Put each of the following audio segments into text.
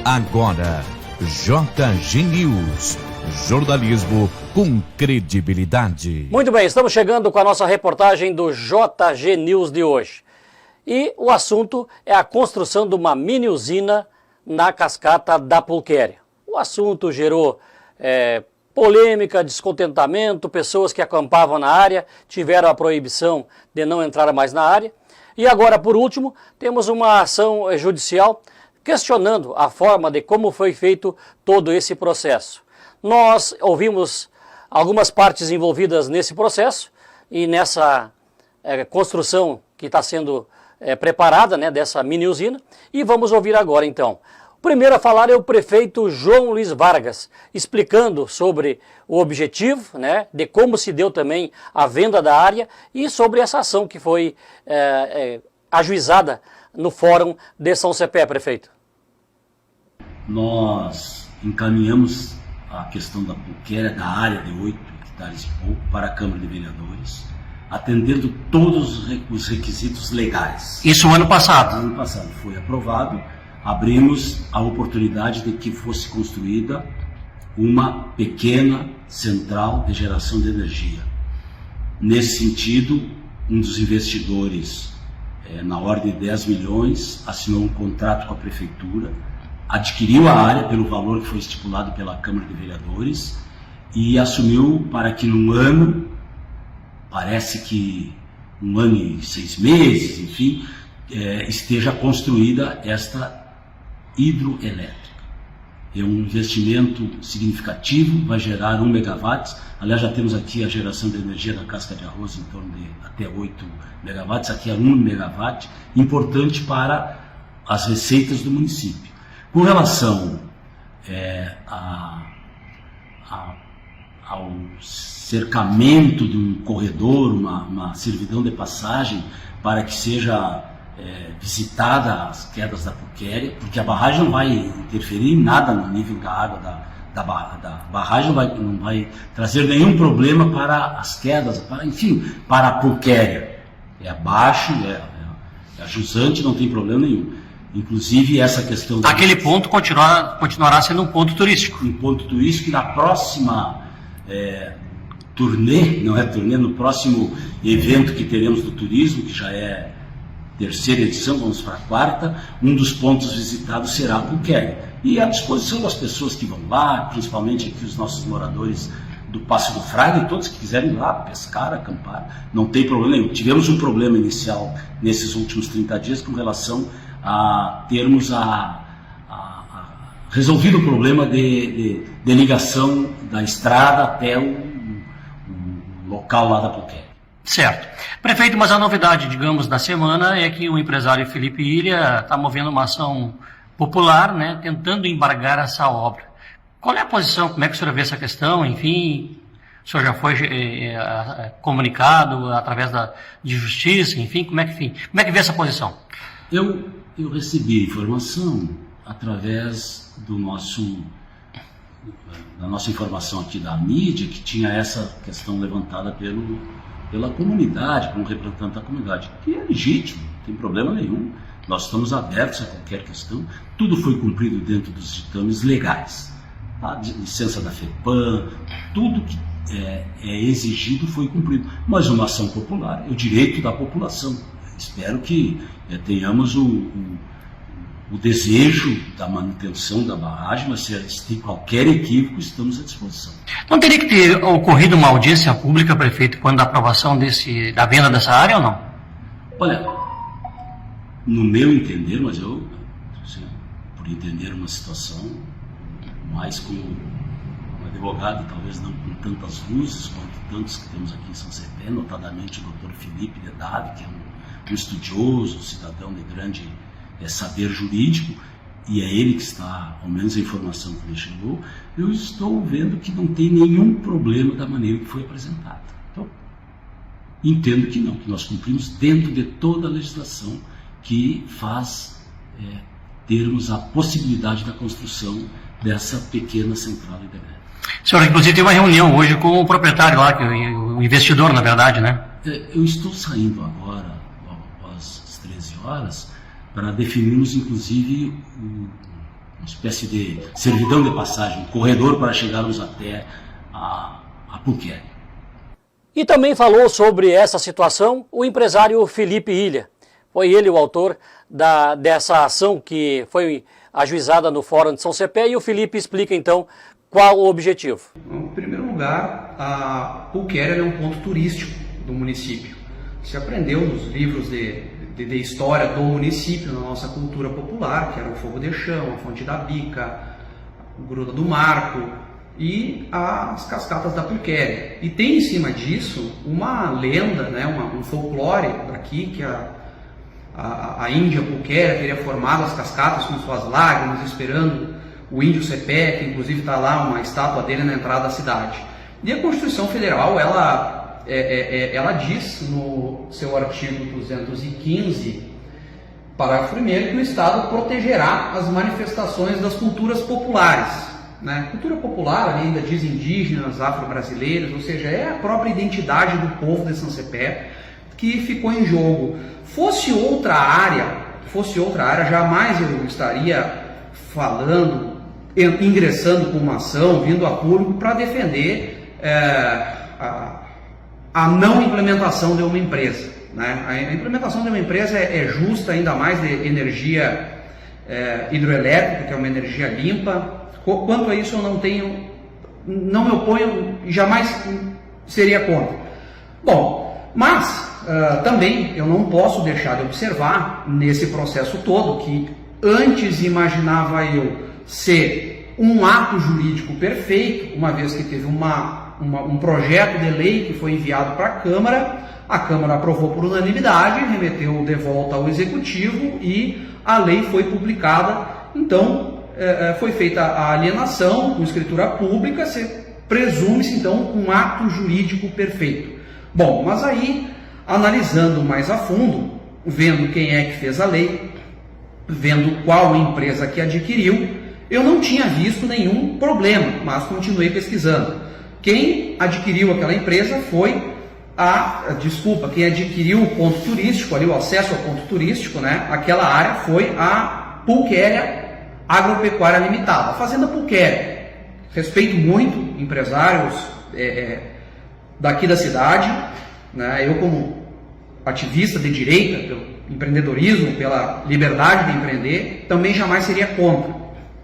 Agora, JG News. Jornalismo com credibilidade. Muito bem, estamos chegando com a nossa reportagem do JG News de hoje. E o assunto é a construção de uma mini usina na cascata da Pulquéria. O assunto gerou polêmica, descontentamento, pessoas que acampavam na área tiveram a proibição de não entrar mais na área. E agora, por último, temos uma ação judicial questionando a forma de como foi feito todo esse processo. Nós ouvimos algumas partes envolvidas nesse processo e nessa construção que está sendo preparada, né, dessa mini usina, e vamos ouvir agora então. O primeiro a falar é o prefeito João Luiz Vargas, explicando sobre o objetivo, né, de como se deu também a venda da área e sobre essa ação que foi ajuizada no Fórum de São Cepé, prefeito. Nós encaminhamos a questão da Pulquéria, da área de 8 hectares e pouco, para a Câmara de Vereadores, atendendo todos os requisitos legais. Isso no ano passado? No ano passado foi aprovado. Abrimos a oportunidade de que fosse construída uma pequena central de geração de energia. Nesse sentido, um dos investidores, na ordem de 10 milhões, assinou um contrato com a Prefeitura, adquiriu a área pelo valor que foi estipulado pela Câmara de Vereadores e assumiu para que num ano, parece que 1 ano e 6 meses, enfim, esteja construída esta hidroelétrica. É um investimento significativo, vai gerar 1 megawatt. Aliás, já temos aqui a geração de energia da casca de arroz em torno de até 8 megawatts, aqui é 1 megawatt, importante para as receitas do município. Com relação ao cercamento de um corredor, uma servidão de passagem para que seja visitada as quedas da Pulquéria, porque a barragem não vai interferir em nada no nível da água da barragem, não vai trazer nenhum problema para as quedas, enfim, para a Pulquéria. É abaixo, é jusante, não tem problema nenhum. Inclusive essa questão... Aquele ponto continuará sendo um ponto turístico. Um ponto turístico, e na próxima no próximo evento que teremos do turismo, que já é terceira edição, vamos para a quarta, um dos pontos visitados será a Pulquéria. E à disposição das pessoas que vão lá, principalmente aqui os nossos moradores do Passo do Frade, todos que quiserem ir lá pescar, acampar, não tem problema nenhum. Tivemos um problema inicial nesses últimos 30 dias com relação a termos resolvido o problema de ligação da estrada até o local lá da Pulquéria. Certo. Prefeito, mas a novidade, digamos, da semana é que o empresário Felipe Ilha está movendo uma ação popular, né, tentando embargar essa obra. Qual é a posição? Como é que o senhor vê essa questão? Enfim, o senhor já foi comunicado através de justiça, enfim, como é que vê essa posição? Eu recebi informação através da nossa informação aqui da mídia, que tinha essa questão levantada pela comunidade, por um representante da comunidade, que é legítimo, não tem problema nenhum. Nós estamos abertos a qualquer questão. Tudo foi cumprido dentro dos ditames legais. A licença da FEPAM, tudo que é exigido foi cumprido. Mas uma ação popular é o direito da população. Espero que tenhamos o desejo da manutenção da barragem, mas se tem qualquer equívoco, estamos à disposição. Não teria que ter ocorrido uma audiência pública, prefeito, quando da aprovação da venda dessa área ou não? Olha, no meu entender, mas eu, por entender uma situação, mais como um advogado, talvez não com tantas luzes quanto tantos que temos aqui em São Cepé, notadamente o Dr. Felipe Dedade, que é um estudioso, um cidadão de grande saber jurídico, e é ele que está, ao menos a informação que me chegou, eu estou vendo que não tem nenhum problema da maneira que foi apresentada. Então, entendo que não, que nós cumprimos dentro de toda a legislação que faz termos a possibilidade da construção dessa pequena central hidrelétrica. Senhor, inclusive teve uma reunião hoje com o proprietário lá, o investidor, na verdade, né? Eu estou saindo agora, logo após as 13 horas, para definirmos, inclusive, uma espécie de servidão de passagem, corredor para chegarmos até a Pulquéria. E também falou sobre essa situação o empresário Felipe Ilha. Foi ele o autor dessa ação que foi ajuizada no Fórum de São Cepé, e o Felipe explica então qual o objetivo. Em primeiro lugar, a Pulquéria é um ponto turístico do município. Se aprendeu nos livros de história do município, na nossa cultura popular, que era o Fogo de Chão, a Fonte da Bica, o Gruta do Marco e as Cascatas da Pulquéria. E tem em cima disso uma lenda, né, um folclore daqui, que a Índia Pulquéria teria formado as cascatas com suas lágrimas, esperando o índio Cepé, que inclusive está lá uma estátua dele na entrada da cidade. E a Constituição Federal, ela diz no seu artigo 215, parágrafo 1º, que o Estado protegerá as manifestações das culturas populares. Né? Cultura popular, ali ainda diz indígenas, afro-brasileiros, ou seja, é a própria identidade do povo de São Cepé que ficou em jogo. Fosse outra área, jamais eu estaria falando, ingressando com uma ação, vindo a público para defender a não implementação de uma empresa. Né? A implementação de uma empresa é justa, ainda mais de energia hidroelétrica, que é uma energia limpa. Quanto a isso, eu não me oponho e jamais seria contra. Bom, mas também eu não posso deixar de observar nesse processo todo que antes imaginava eu ser um ato jurídico perfeito, uma vez que teve um projeto de lei que foi enviado para a Câmara aprovou por unanimidade, remeteu de volta ao Executivo e a lei foi publicada. Então, foi feita a alienação com escritura pública, presume-se então um ato jurídico perfeito. Bom, mas aí, analisando mais a fundo, vendo quem é que fez a lei, vendo qual empresa que adquiriu, eu não tinha visto nenhum problema, mas continuei pesquisando. Quem adquiriu aquela empresa foi quem adquiriu o ponto turístico, ali o acesso ao ponto turístico, né? Aquela área foi a Pulquéria Agropecuária Limitada, a Fazenda Pulquéria. Respeito muito empresários daqui da cidade, né? Eu como ativista de direita, pelo empreendedorismo, pela liberdade de empreender, também jamais seria contra.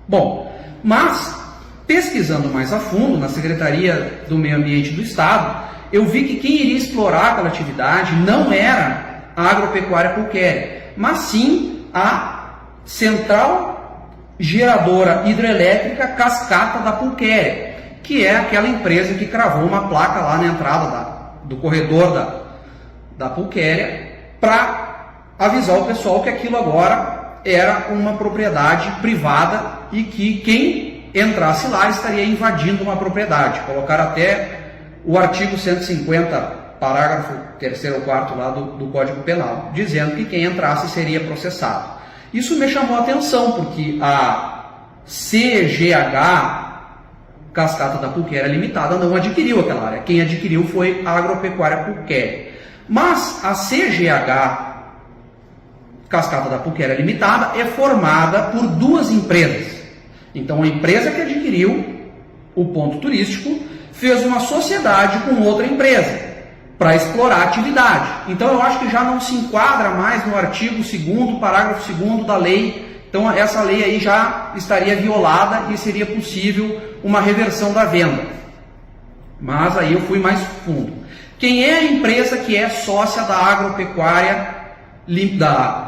Bom, mas pesquisando mais a fundo na Secretaria do Meio Ambiente do Estado, eu vi que quem iria explorar aquela atividade não era a Agropecuária Pulquéria, mas sim a Central Geradora Hidrelétrica Cascata da Pulquéria, que é aquela empresa que cravou uma placa lá na entrada do corredor da Pulquéria para avisar o pessoal que aquilo agora era uma propriedade privada e que quem entrasse lá estaria invadindo uma propriedade. Colocaram até o artigo 150, parágrafo 3º ou 4º lá do Código Penal, dizendo que quem entrasse seria processado. Isso me chamou a atenção, porque a CGH Cascata da Pulquéria Limitada não adquiriu aquela área. Quem adquiriu foi a Agropecuária Pulquéria. Mas a CGH Cascata da Pulquéria Limitada é formada por duas empresas. Então a empresa que adquiriu o ponto turístico fez uma sociedade com outra empresa para explorar a atividade. Então eu acho que já não se enquadra mais no artigo 2º, parágrafo 2º da lei. Então essa lei aí já estaria violada e seria possível uma reversão da venda. Mas aí eu fui mais fundo. Quem é a empresa que é sócia da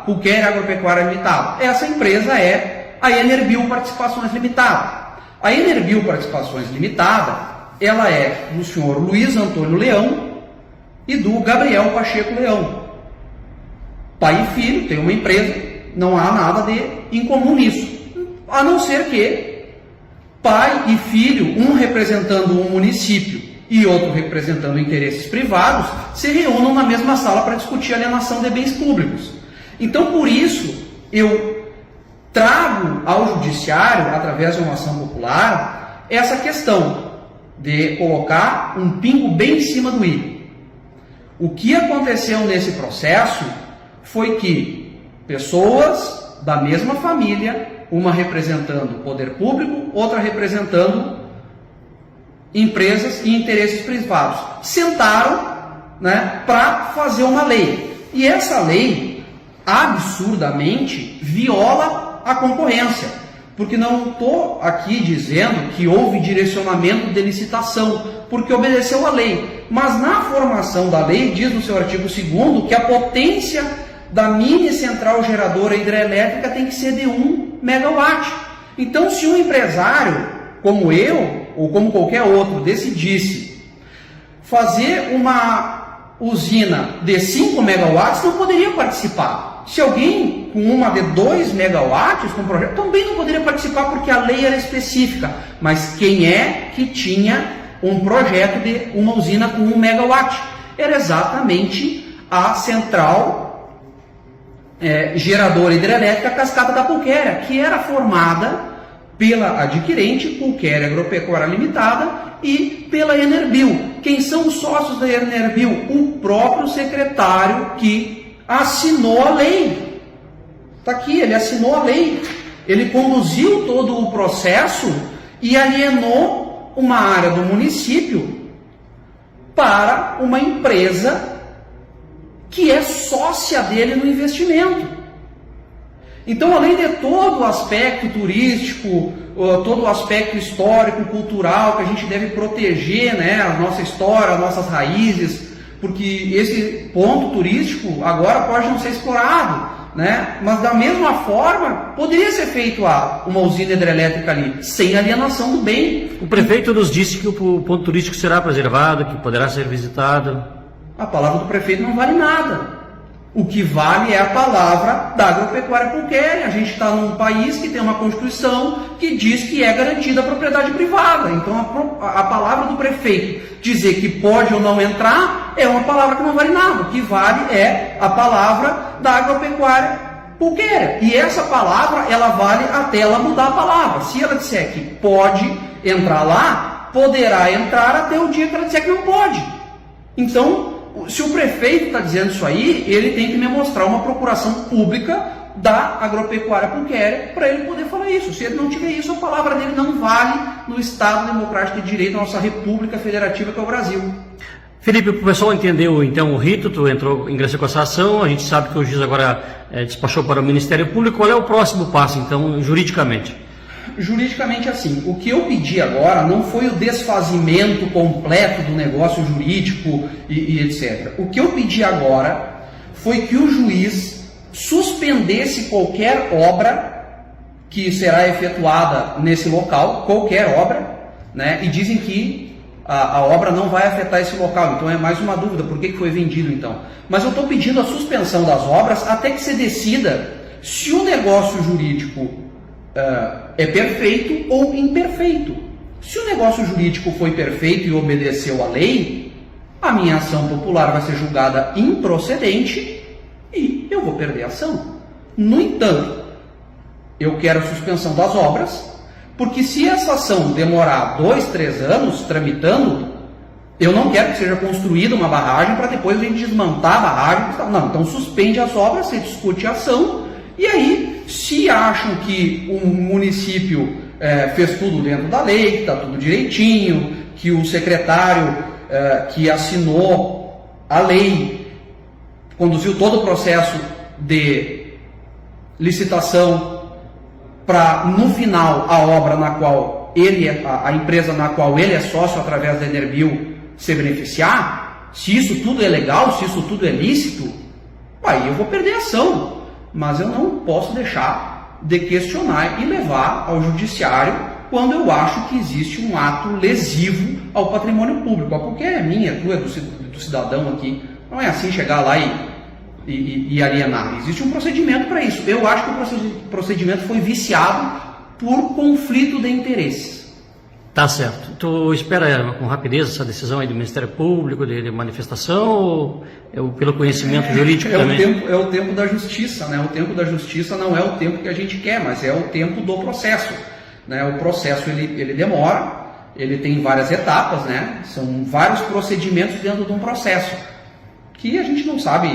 Pulquéria Agropecuária Limitada? Essa empresa é a Enerbio Participações Limitada. A Enerbio Participações Limitada, ela é do senhor Luiz Antônio Leão e do Gabriel Pacheco Leão. Pai e filho, tem uma empresa, não há nada de incomum nisso. A não ser que pai e filho, um representando um município e outro representando interesses privados, se reúnam na mesma sala para discutir alienação de bens públicos. Então, por isso, eu trago ao judiciário, através de uma ação popular, essa questão de colocar um pingo bem em cima do i. O que aconteceu nesse processo foi que pessoas da mesma família uma representando o poder público, outra representando empresas e interesses privados. Sentaram, né, para fazer uma lei. E essa lei, absurdamente, viola a concorrência. Porque não estou aqui dizendo que houve direcionamento de licitação, porque obedeceu a lei. Mas na formação da lei, diz no seu artigo 2º que a potência da mini central geradora hidrelétrica tem que ser de 1 megawatt. Então, se um empresário, como eu, ou como qualquer outro, decidisse fazer uma usina de 5 megawatts, não poderia participar. Se alguém com uma de 2 megawatts, com um projeto, também não poderia participar, porque a lei era específica. Mas quem é que tinha um projeto de uma usina com 1 megawatt? Era exatamente a central geradora hidrelétrica Cascata da Pulquéria, que era formada pela adquirente, Pulquéria Agropecuária Limitada, e pela Enerbil. Quem são os sócios da Enerbil? O próprio secretário que assinou a lei. Está aqui, ele assinou a lei. Ele conduziu todo o processo e alienou uma área do município para uma empresa que é sócia dele no investimento. Então, além de todo o aspecto turístico, todo o aspecto histórico, cultural, que a gente deve proteger, né, a nossa história, as nossas raízes, porque esse ponto turístico agora pode não ser explorado, né? Mas da mesma forma, poderia ser feito uma usina hidrelétrica ali, sem alienação do bem. O prefeito nos disse que o ponto turístico será preservado, que poderá ser visitado. A palavra do prefeito não vale nada. O que vale é a palavra da Agropecuária Pulquéria. A gente está num país que tem uma Constituição que diz que é garantida a propriedade privada. Então a palavra do prefeito dizer que pode ou não entrar é uma palavra que não vale nada. O que vale é a palavra da Agropecuária Pulquéria. E essa palavra, ela vale até ela mudar a palavra. Se ela disser que pode entrar lá, poderá entrar até o dia que ela disser que não pode. Então, se o prefeito está dizendo isso aí, ele tem que me mostrar uma procuração pública da Agropecuária Pulquéria para ele poder falar isso. Se ele não tiver isso, a palavra dele não vale no Estado Democrático de Direito, na nossa República Federativa, que é o Brasil. Felipe, o pessoal entendeu então o rito, tu ingressou com essa ação, a gente sabe que o juiz agora despachou para o Ministério Público. Qual é o próximo passo, então, juridicamente? Juridicamente, assim, o que eu pedi agora não foi o desfazimento completo do negócio jurídico e etc. O que eu pedi agora foi que o juiz suspendesse qualquer obra que será efetuada nesse local, qualquer obra, né? E dizem que a obra não vai afetar esse local, então é mais uma dúvida, por que foi vendido então? Mas eu estou pedindo a suspensão das obras até que se decida se o negócio jurídico é perfeito ou imperfeito. Se o negócio jurídico foi perfeito e obedeceu à lei, a minha ação popular vai ser julgada improcedente e eu vou perder a ação. No entanto, eu quero a suspensão das obras, porque se essa ação demorar 2, 3 anos tramitando, eu não quero que seja construída uma barragem para depois a gente desmontar a barragem. Não, então suspende as obras, se discute a ação, e aí, se acham que o município fez tudo dentro da lei, que está tudo direitinho, que o secretário que assinou a lei conduziu todo o processo de licitação para, no final, a obra na qual ele a empresa na qual ele é sócio através da Enerbil se beneficiar, se isso tudo é legal, se isso tudo é lícito, aí eu vou perder a ação. Mas eu não posso deixar de questionar e levar ao judiciário quando eu acho que existe um ato lesivo ao patrimônio público. Porque é minha, é tua, é do cidadão aqui. Não é assim chegar lá e alienar. Existe um procedimento para isso. Eu acho que o procedimento foi viciado por conflito de interesses. Tá certo. Tu espera com rapidez essa decisão aí do Ministério Público, de manifestação, ou pelo conhecimento jurídico também? É o tempo da justiça, né? O tempo da justiça não é o tempo que a gente quer, mas é o tempo do processo, né? O processo ele demora, ele tem várias etapas, né? São vários procedimentos dentro de um processo. que a gente não sabe,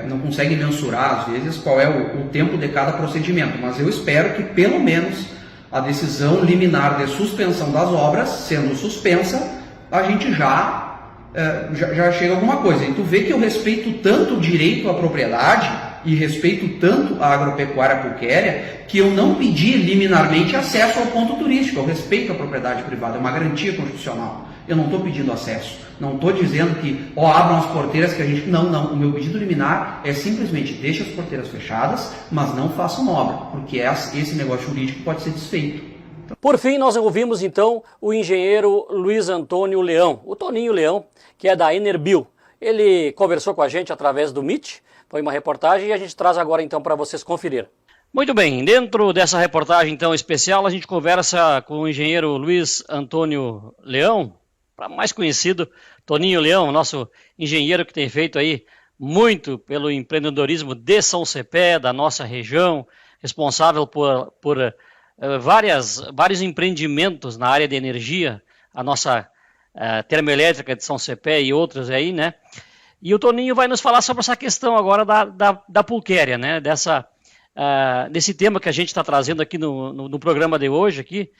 não consegue mensurar, às vezes, qual é o tempo de cada procedimento, mas eu espero que, pelo menos, a decisão liminar de suspensão das obras, sendo suspensa, a gente já chega a alguma coisa. E tu vê que eu respeito tanto o direito à propriedade e respeito tanto a agropecuária pulquéria, que eu não pedi liminarmente acesso ao ponto turístico. Eu respeito a propriedade privada, é uma garantia constitucional. Eu não estou pedindo acesso, não estou dizendo que abram as porteiras que a gente... Não, o meu pedido liminar é simplesmente deixe as porteiras fechadas, mas não façam obra, porque esse negócio jurídico pode ser desfeito. Por fim, nós ouvimos então o engenheiro Luiz Antônio Leão, o Toninho Leão, que é da Enerbil. Ele conversou com a gente através do Meet, foi uma reportagem e a gente traz agora então para vocês conferir. Muito bem, dentro dessa reportagem então especial, a gente conversa com o engenheiro Luiz Antônio Leão, mais conhecido Toninho Leão, nosso engenheiro que tem feito aí muito pelo empreendedorismo de São Cepé, da nossa região, responsável por vários empreendimentos na área de energia, a nossa termoelétrica de São Cepé e outras aí, né? E o Toninho vai nos falar sobre essa questão agora da pulquéria, né? Desse tema que a gente está trazendo aqui no programa de hoje, aqui,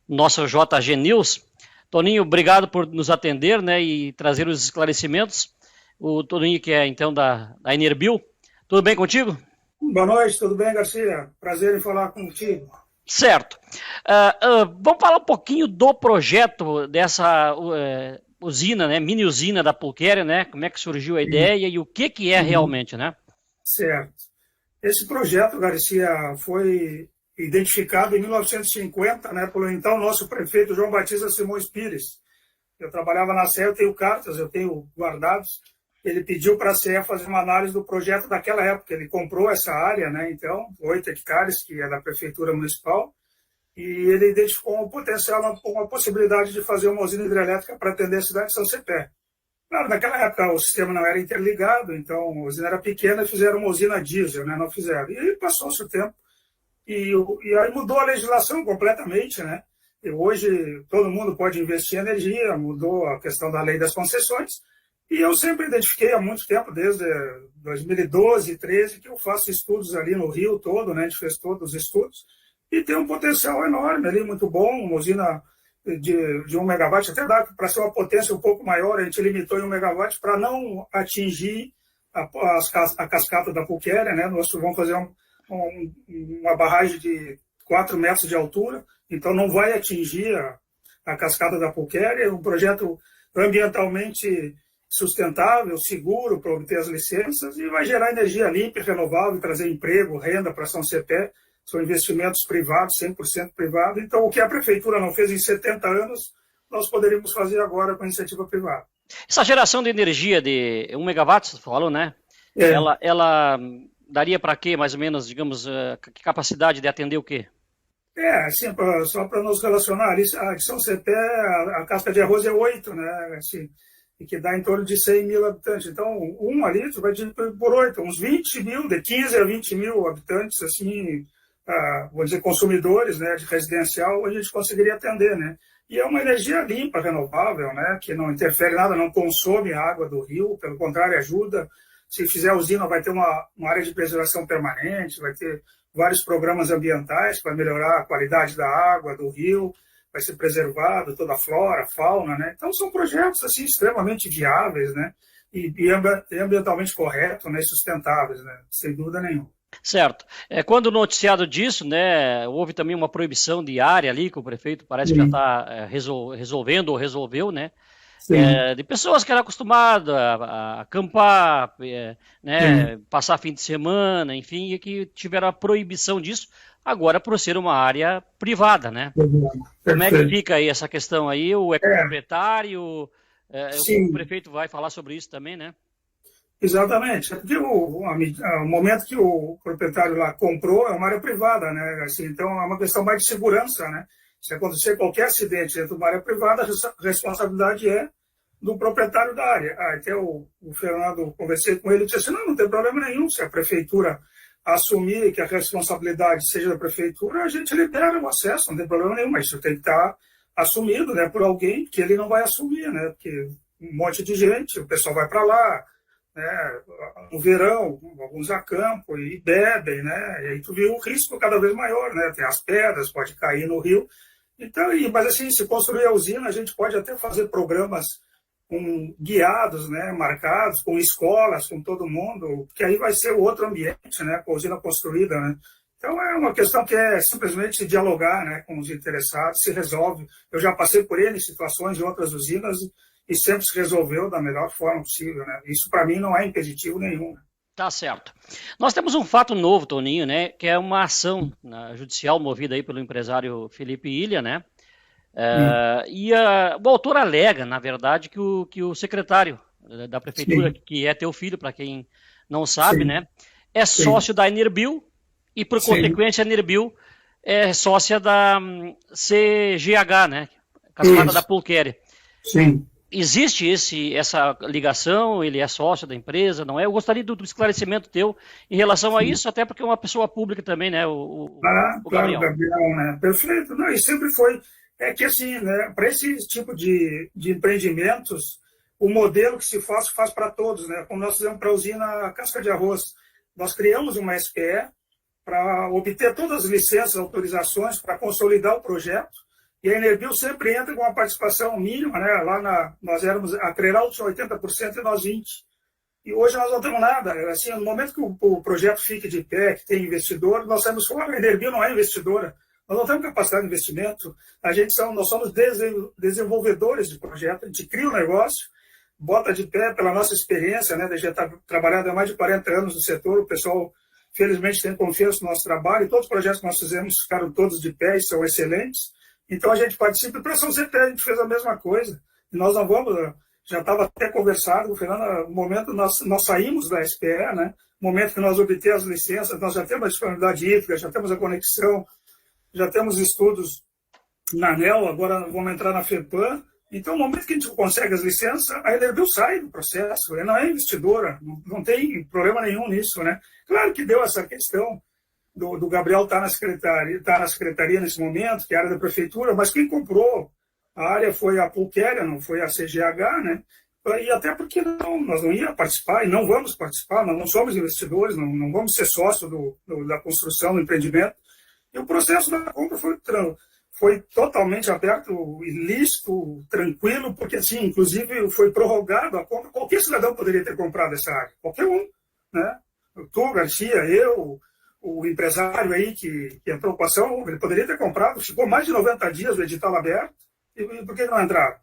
nosso JG News. Toninho, obrigado por nos atender, né, e trazer os esclarecimentos. O Toninho, que é então da Enerbil. Tudo bem contigo? Boa noite, tudo bem, Garcia? Prazer em falar contigo. Certo. Vamos falar um pouquinho do projeto dessa usina, né, mini usina da pulquéria, né? Como é que surgiu a ideia e o que é realmente, né? Certo. Esse projeto, Garcia, foi identificado em 1950, né, pelo então nosso prefeito João Batista Simões Pires. Eu trabalhava na CE, eu tenho cartas, eu tenho guardados. Ele pediu para a CE fazer uma análise do projeto daquela época. Ele comprou essa área, né, então, 8 hectares, que é da Prefeitura Municipal, e ele identificou um potencial, uma possibilidade de fazer uma usina hidrelétrica para atender a cidade de São Cepé. Claro, naquela época o sistema não era interligado, então a usina era pequena e fizeram uma usina diesel, né, não fizeram. E passou-se o tempo. E aí mudou a legislação completamente, né? E hoje todo mundo pode investir em energia, mudou a questão da lei das concessões. E eu sempre identifiquei há muito tempo, desde 2012, 2013, que eu faço estudos ali no Rio todo, né? A gente fez todos os estudos. E tem um potencial enorme ali, muito bom, uma usina de 1 megawatt, até dá para ser uma potência um pouco maior, a gente limitou em 1 megawatt para não atingir a cascata da pulquéria, né? Nós vamos fazer uma barragem de 4 metros de altura, então não vai atingir a cascata da pulquéria. É um projeto ambientalmente sustentável, seguro para obter as licenças e vai gerar energia limpa e renovável, trazer emprego, renda para São Cepé. São investimentos privados, 100% privado. Então, o que a prefeitura não fez em 70 anos, nós poderíamos fazer agora com a iniciativa privada. Essa geração de energia de 1 megawatt, você falou, né? Ela daria para quê, mais ou menos, digamos, que capacidade de atender o quê? Assim, só para nos relacionar, a de São Cepé, a casca de arroz é 8, né? Assim, e que dá em torno de 100 mil habitantes. Então, ali, tu vai dividir por 8, uns 20 mil, de 15 a 20 mil habitantes, assim, vou dizer, consumidores, né, de residencial, a gente conseguiria atender, né? E é uma energia limpa, renovável, né, que não interfere nada, não consome a água do rio, pelo contrário, ajuda. Se fizer usina, vai ter uma área de preservação permanente, vai ter vários programas ambientais para melhorar a qualidade da água, do rio, vai ser preservado toda a flora, a fauna, né? Então, são projetos, assim, extremamente viáveis, né? E ambientalmente corretos, né? E sustentáveis, né? Sem dúvida nenhuma. Certo. Quando noticiado disso, né, houve também uma proibição de área ali, que o prefeito parece que já está resolvendo ou resolveu, né? De pessoas que eram acostumadas a acampar, né, passar fim de semana, enfim, e que tiveram a proibição disso, agora por ser uma área privada, né? Como é que fica aí essa questão aí? O proprietário, o prefeito vai falar sobre isso também, né? Exatamente. Porque o momento que o proprietário lá comprou é uma área privada, né? Assim, então é uma questão mais de segurança, né? Se acontecer qualquer acidente dentro de uma área privada, a responsabilidade é do proprietário da área. Até o Fernando, conversei com ele e disse assim, não tem problema nenhum, se a prefeitura assumir que a responsabilidade seja da prefeitura, a gente libera o acesso, não tem problema nenhum, mas isso tem que estar assumido, né, por alguém que ele não vai assumir, né? Porque um monte de gente, o pessoal vai para lá, né? No verão, alguns acampam e bebem, né? E aí tu vê o risco cada vez maior, né? Tem as pedras, pode cair no rio. Então, mas assim, se construir a usina, a gente pode até fazer programas com guiados, né? Marcados, com escolas, com todo mundo, que aí vai ser outro ambiente, né? Com a usina construída, né? Então, é uma questão que é simplesmente dialogar, né, com os interessados, se resolve. Eu já passei por N situações em outras usinas e sempre se resolveu da melhor forma possível, né? Isso, para mim, não é impeditivo nenhum. Tá certo. Nós temos um fato novo, Toninho, né, que é uma ação judicial movida aí pelo empresário Felipe Ilha, né? E o autor alega, na verdade, que o secretário da prefeitura, Sim. que é teu filho, para quem não sabe, Sim. né, é sócio Sim. da Enerbil, e, por Sim. consequência, a Enerbil é sócia da CGH, né? Cascata da Pulquéria. Sim. Existe essa ligação? Ele é sócio da empresa, não é? Eu gostaria do esclarecimento teu em relação a isso, até porque é uma pessoa pública também, né? O Gabriel. Claro, Gabriel, né? Perfeito. Não, e sempre foi. É que, assim, né? Para esse tipo de empreendimentos, o modelo que se faz para todos, né? Como nós fizemos para a usina Casca de Arroz. Nós criamos uma SPE para obter todas as licenças, autorizações, para consolidar o projeto. E a Enerbil sempre entra com uma participação mínima, né? Lá nós éramos, a Crerau tinha 80% e nós 20%. E hoje nós não temos nada. Assim, no momento que o projeto fique de pé, que tem investidor, nós saímos fora. A Enerbil não é investidora. Nós não temos capacidade de investimento. Nós somos desenvolvedores de projeto. A gente cria um negócio, bota de pé pela nossa experiência, né? A gente está trabalhando há mais de 40 anos no setor. O pessoal, felizmente, tem confiança no nosso trabalho. E todos os projetos que nós fizemos ficaram todos de pé e são excelentes. Então, a gente participa. E para São CP, a gente fez a mesma coisa. E nós não vamos... Já estava até conversado com o Fernando, no momento nós saímos da SPE, né? No momento que nós obtemos as licenças, nós já temos a disponibilidade hídrica, já temos a conexão, já temos estudos na ANEEL, agora vamos entrar na FEPAM. Então, no momento que a gente consegue as licenças, a Enerbil sai do processo, ela não é investidora, não tem problema nenhum nisso, né? Claro que deu essa questão do Gabriel estar na secretaria nesse momento, que é a área da prefeitura, mas quem comprou a área foi a Pulquéria, não foi a CGH, né? E até porque nós não íamos participar e não vamos participar, nós não somos investidores, não vamos ser sócios da construção do empreendimento. E o processo da compra foi totalmente aberto, lícito, tranquilo, porque, assim, inclusive, foi prorrogado a compra. Qualquer cidadão poderia ter comprado essa área, qualquer um, né? Tu, Garcia, eu, o empresário aí que entrou com a ação, ele poderia ter comprado, ficou mais de 90 dias o edital aberto. E por que não entraram?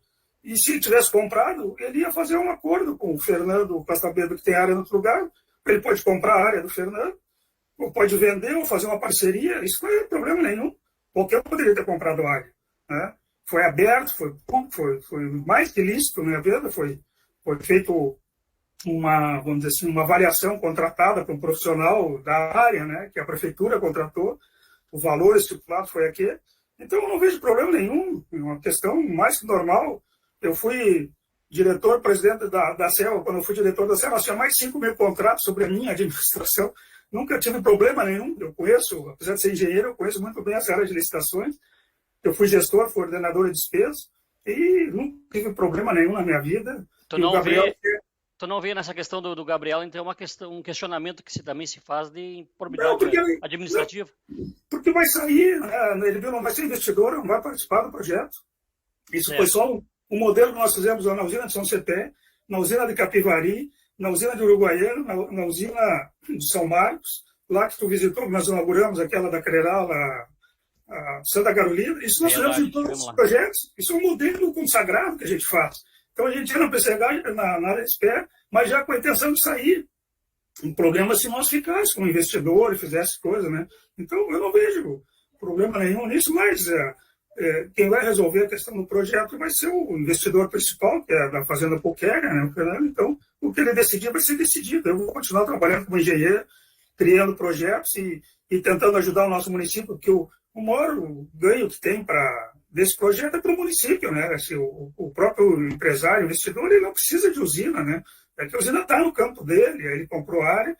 E se tivesse comprado, ele ia fazer um acordo com o Fernando Castabedo, que tem área no outro lugar. Ele pode comprar a área do Fernando, ou pode vender, ou fazer uma parceria. Isso não é problema nenhum. Qualquer um poderia ter comprado a área, né? Foi aberto, foi mais que lícito, né? Foi feito vamos dizer assim, uma avaliação contratada por um profissional da área, né? Que a prefeitura contratou. O valor estipulado foi aquele. Então, eu não vejo problema nenhum, é uma questão mais que normal. Eu fui presidente da CEL, quando eu fui diretor da CEL, nós tínhamos mais de 5 mil contratos sobre a minha administração. Nunca tive problema nenhum, eu conheço, apesar de ser engenheiro, eu conheço muito bem essa área de licitações. Eu fui gestor, fui ordenador de despesas, e nunca tive problema nenhum na minha vida. Tu não vê nessa questão do Gabriel, então, um questionamento que também se faz de improbidade administrativa? Porque vai sair, né? Ele não vai ser investidor, não vai participar do projeto. Isso foi só um modelo que nós fizemos na usina de São Cepé, na usina de Capivari, na usina de Uruguaiano, na usina de São Marcos, lá que tu visitou, nós inauguramos aquela da Crerau, a Santa Carolina. Isso nós fizemos em todos os projetos. Isso é um modelo consagrado que a gente faz. Então, a gente ia na PCH, na área de espera, mas já com a intenção de sair. Um problema se nós ficássemos como investidor e fizesse coisa, né? Então, eu não vejo problema nenhum nisso, mas quem vai resolver a questão do projeto vai ser o investidor principal, que é da Fazenda Pulquéria, né? O Fernando. Então, o que ele decidir vai ser decidido. Eu vou continuar trabalhando como engenheiro, criando projetos e tentando ajudar o nosso município, porque o maior ganho que tem desse projeto é para o município, né? Assim, o próprio empresário, investidor, ele não precisa de usina, né? É que a usina está no campo dele, aí ele comprou a área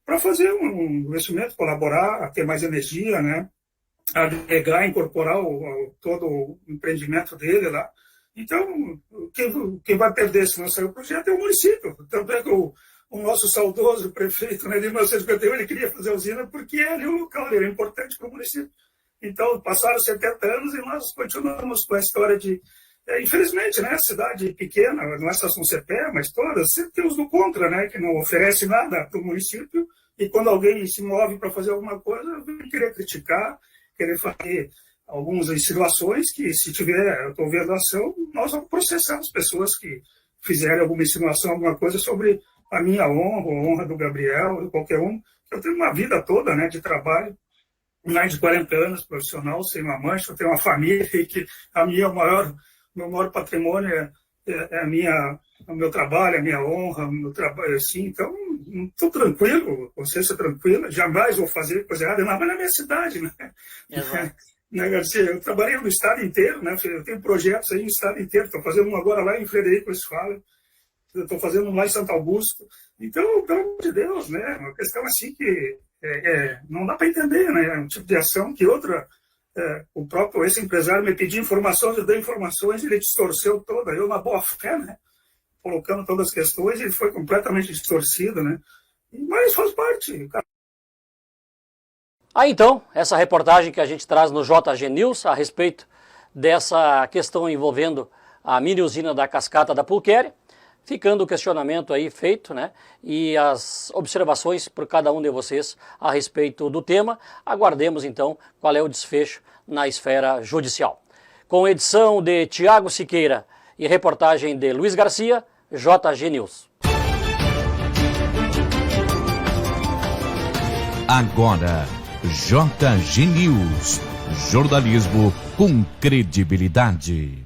para fazer um investimento, colaborar, a ter mais energia, né? Agregar, incorporar todo o empreendimento dele lá. Então, quem vai perder se não sair o projeto é o município. Tanto é que o o nosso saudoso prefeito, né, de 1951, ele queria fazer a usina porque ali o local era importante para o município. Então, passaram 70 anos e nós continuamos com a história de... infelizmente, né, cidade pequena, não é só São Cepé, mas todas, sempre tem os do contra, né, que não oferece nada para o município, e quando alguém se move para fazer alguma coisa, vem querer criticar, querer fazer algumas insinuações que, se tiver ação, nós vamos processar as pessoas que fizerem alguma insinuação, alguma coisa sobre a minha honra, a honra do Gabriel, de qualquer um. Eu tenho uma vida toda, né, de trabalho, mais de 40 anos profissional, sem uma mancha, eu tenho uma família que a minha meu maior patrimônio é o meu trabalho, a minha honra, o meu trabalho, assim, então estou tranquilo, consciência tranquila, jamais vou fazer coisa errada, mas na minha cidade, né? Né, Garcia? Eu trabalhei no estado inteiro, né? Eu tenho projetos aí no estado inteiro, estou fazendo um agora lá em Frederico Westphalen, estou fazendo um lá em Santo Augusto, então, pelo amor de Deus, né? Uma questão assim que não dá para entender, né? É um tipo de ação que o próprio esse empresário me pediu informações, eu dei informações, ele distorceu toda, eu na boa fé, né? Colocando todas as questões, ele foi completamente distorcido, né? Mas faz parte. Aí então, essa reportagem que a gente traz no JG News a respeito dessa questão envolvendo a mini usina da cascata da Pulquéria, ficando o questionamento aí feito, né? E as observações por cada um de vocês a respeito do tema. Aguardemos então qual é o desfecho na esfera judicial. Com edição de Tiago Siqueira e reportagem de Luiz Garcia, JG News. Agora, JG News. Jornalismo com credibilidade.